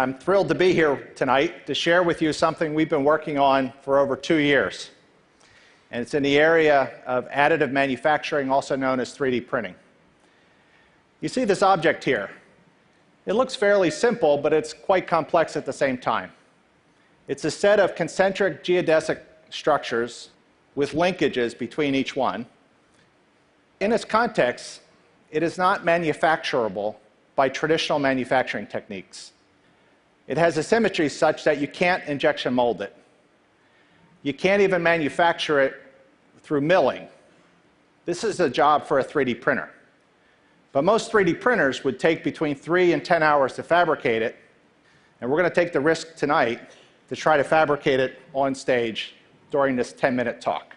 I'm thrilled to be here tonight to share with you something we've been working on for over 2 years. And it's in the area of additive manufacturing, also known as 3D printing. You see this object here. It looks fairly simple, but it's quite complex at the same time. It's a set of concentric geodesic structures with linkages between each one. In its context, it is not manufacturable by traditional manufacturing techniques. It has a symmetry such that you can't injection mold it. You can't even manufacture it through milling. This is a job for a 3D printer. But most 3D printers would take between 3 and 10 hours to fabricate it, and we're going to take the risk tonight to try to fabricate it on stage during this 10-minute talk.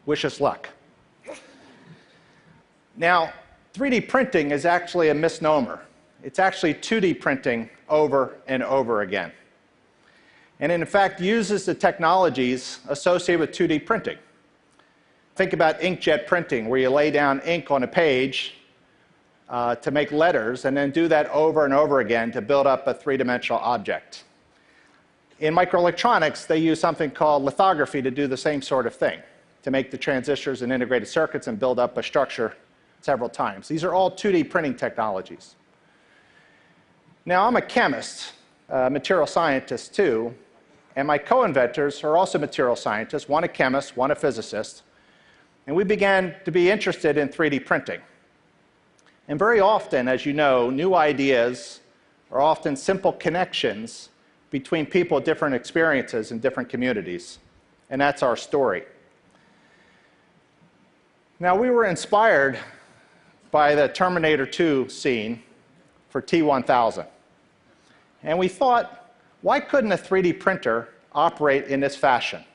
Wish us luck. Now, 3D printing is actually a misnomer. It's actually 2D printing over and over again. And in fact, uses the technologies associated with 2D printing. Think about inkjet printing, where you lay down ink on a page to make letters, and then do that over and over again to build up a three-dimensional object. In microelectronics, they use something called lithography to do the same sort of thing, to make the transistors and integrated circuits and build up a structure several times. These are all 2D printing technologies. Now, I'm a chemist, a material scientist too, and my co-inventors are also material scientists, one a chemist, one a physicist, and we began to be interested in 3D printing. And very often, as you know, new ideas are often simple connections between people with different experiences in different communities, and that's our story. Now, we were inspired by the Terminator 2 scene for T-1000. And we thought, why couldn't a 3D printer operate in this fashion,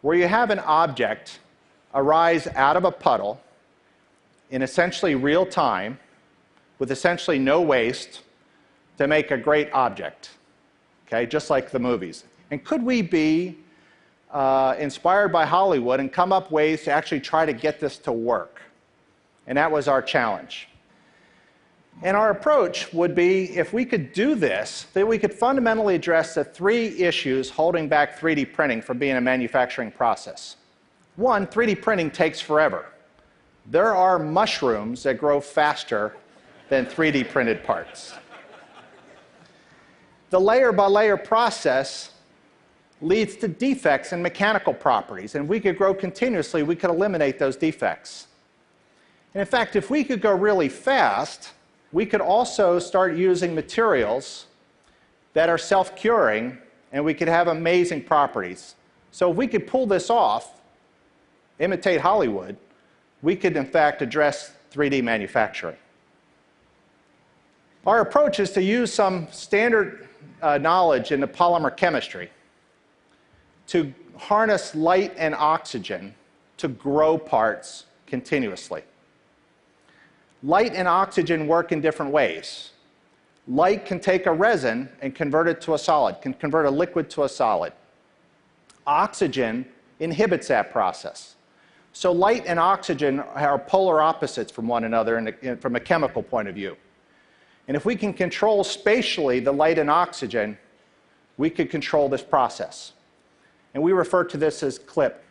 where you have an object arise out of a puddle in essentially real time, with essentially no waste, to make a great object, okay, just like the movies. And could we be inspired by Hollywood and come up ways to actually try to get this to work? And that was our challenge. And our approach would be, if we could do this, then we could fundamentally address the 3 issues holding back 3D printing from being a manufacturing process. One, 3D printing takes forever. There are mushrooms that grow faster than 3D printed parts. The layer-by-layer process leads to defects in mechanical properties, and we could grow continuously, we could eliminate those defects. And in fact, if we could go really fast, we could also start using materials that are self-curing, and we could have amazing properties. So if we could pull this off, imitate Hollywood, we could in fact address 3D manufacturing. Our approach is to use some standard knowledge in the polymer chemistry to harness light and oxygen to grow parts continuously. Light and oxygen work in different ways. Light can take a resin and convert it to a solid, can convert a liquid to a solid. Oxygen inhibits that process. So light and oxygen are polar opposites from one another from a chemical point of view. And if we can control spatially the light and oxygen, we could control this process. And we refer to this as CLIP.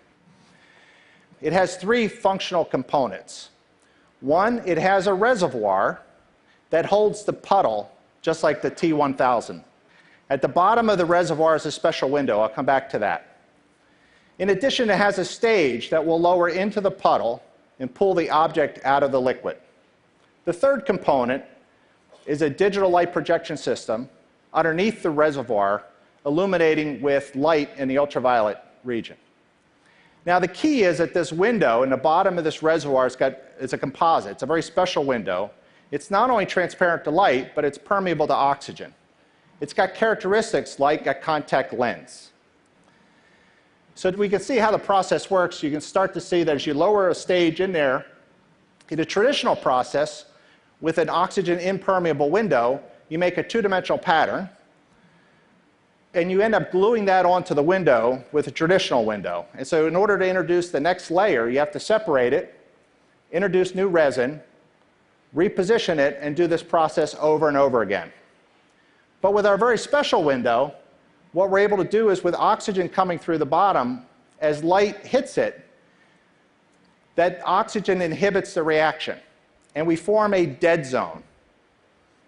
It has 3 functional components. One, it has a reservoir that holds the puddle, just like the T-1000. At the bottom of the reservoir is a special window. I'll come back to that. In addition, it has a stage that will lower into the puddle and pull the object out of the liquid. The third component is a digital light projection system underneath the reservoir, illuminating with light in the ultraviolet region. Now, the key is that this window in the bottom of this reservoir is a composite. It's a very special window. It's not only transparent to light, but it's permeable to oxygen. It's got characteristics like a contact lens. So we can see how the process works. You can start to see that as you lower a stage in there, in a traditional process, with an oxygen impermeable window, you make a 2-dimensional pattern, and you end up gluing that onto the window with a traditional window. And so in order to introduce the next layer, you have to separate it, introduce new resin, reposition it, and do this process over and over again. But with our very special window, what we're able to do is with oxygen coming through the bottom, as light hits it, that oxygen inhibits the reaction, and we form a dead zone.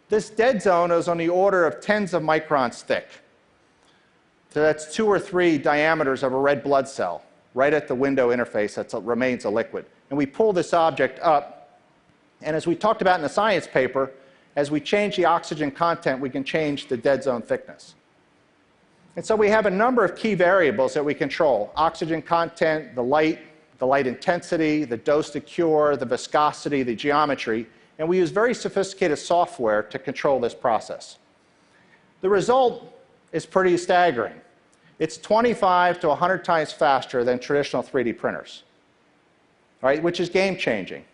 This dead zone is on the order of tens of microns thick. So that's 2 or 3 diameters of a red blood cell right at the window interface that remains a liquid. And we pull this object up, and as we talked about in the science paper, as we change the oxygen content, we can change the dead zone thickness. And so we have a number of key variables that we control: oxygen content, the light intensity, the dose to cure, the viscosity, the geometry, and we use very sophisticated software to control this process. The result is pretty staggering. It's 25 to 100 times faster than traditional 3D printers, right, which is game-changing.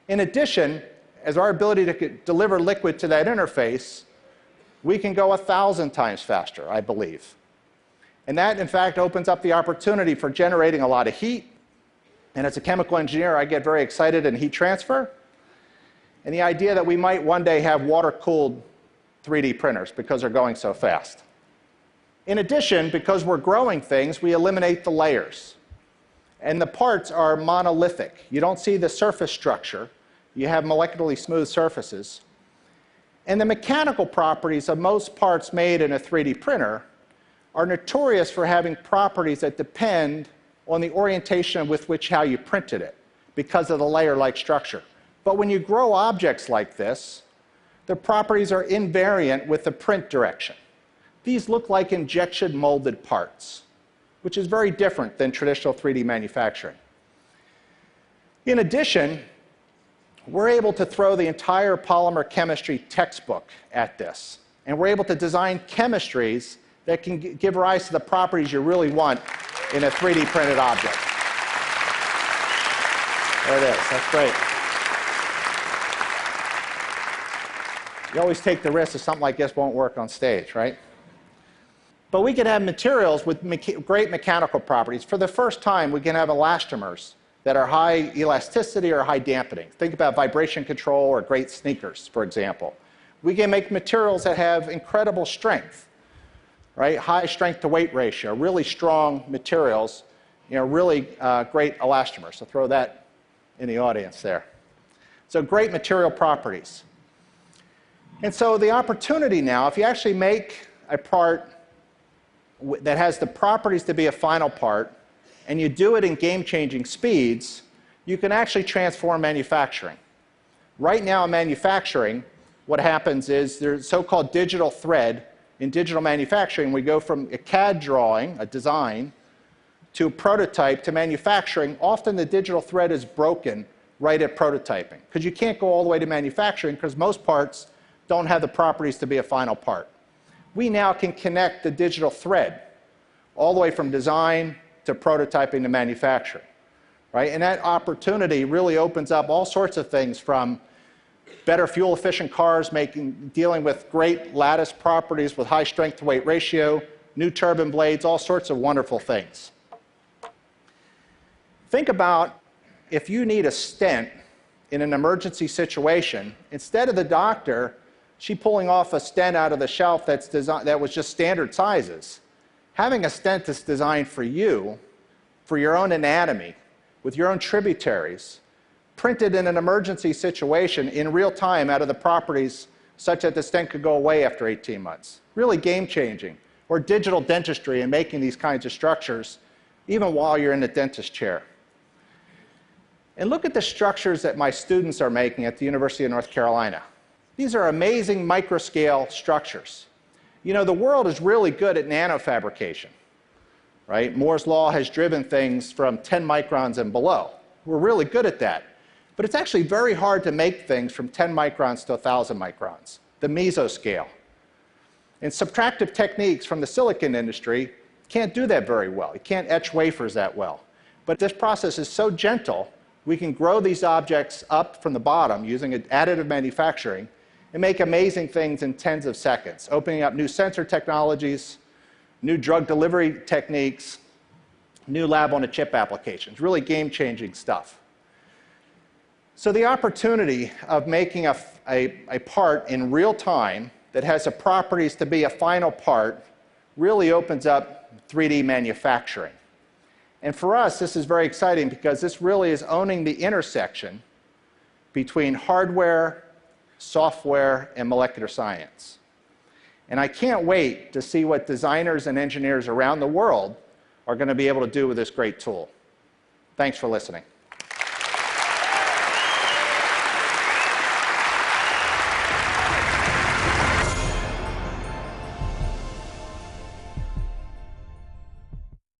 In addition, as our ability to deliver liquid to that interface, we can go 1,000 times faster, I believe. And that, in fact, opens up the opportunity for generating a lot of heat. And as a chemical engineer, I get very excited in heat transfer. And the idea that we might one day have water-cooled 3D printers because they're going so fast. In addition, because we're growing things, we eliminate the layers. And the parts are monolithic. You don't see the surface structure. You have molecularly smooth surfaces. And the mechanical properties of most parts made in a 3D printer are notorious for having properties that depend on the orientation with which how you printed it because of the layer-like structure. But when you grow objects like this, the properties are invariant with the print direction. These look like injection molded parts, which is very different than traditional 3D manufacturing. In addition, we're able to throw the entire polymer chemistry textbook at this, and we're able to design chemistries that can give rise to the properties you really want in a 3D printed object. There it is. That's great. You always take the risk that something like this won't work on stage, right? But we can have materials with great mechanical properties. For the first time, we can have elastomers that are high elasticity or high dampening. Think about vibration control or great sneakers, for example. We can make materials that have incredible strength, right? High strength to weight ratio, really strong materials, really great elastomers. So throw that in the audience there. So great material properties. And so the opportunity now, if you actually make a part that has the properties to be a final part, and you do it in game-changing speeds, you can actually transform manufacturing. Right now in manufacturing, what happens is there's so-called digital thread. In digital manufacturing, we go from a CAD drawing, a design, to a prototype to manufacturing. Often the digital thread is broken right at prototyping, because you can't go all the way to manufacturing because most parts don't have the properties to be a final part. We now can connect the digital thread all the way from design to prototyping to manufacturing, right? And that opportunity really opens up all sorts of things, from better fuel-efficient cars, dealing with great lattice properties with high strength-to-weight ratio, new turbine blades, all sorts of wonderful things. Think about if you need a stent in an emergency situation, instead of the doctor pulling off a stent out of the shelf that was just standard sizes, having a stent that's designed for you, for your own anatomy, with your own tributaries, printed in an emergency situation in real time out of the properties such that the stent could go away after 18 months. Really game-changing. Or digital dentistry and making these kinds of structures even while you're in the dentist chair. And look at the structures that my students are making at the University of North Carolina. These are amazing microscale structures. You know, the world is really good at nanofabrication, right? Moore's law has driven things from 10 microns and below. We're really good at that. But it's actually very hard to make things from 10 microns to 1,000 microns, the mesoscale. And subtractive techniques from the silicon industry can't do that very well. You can't etch wafers that well. But this process is so gentle, we can grow these objects up from the bottom using additive manufacturing and make amazing things in tens of seconds, opening up new sensor technologies, new drug delivery techniques, new lab-on-a-chip applications. Really game-changing stuff. So the opportunity of making a part in real time that has the properties to be a final part really opens up 3D manufacturing. And for us, this is very exciting because this really is owning the intersection between hardware, software, and molecular science. And I can't wait to see what designers and engineers around the world are going to be able to do with this great tool. Thanks for listening.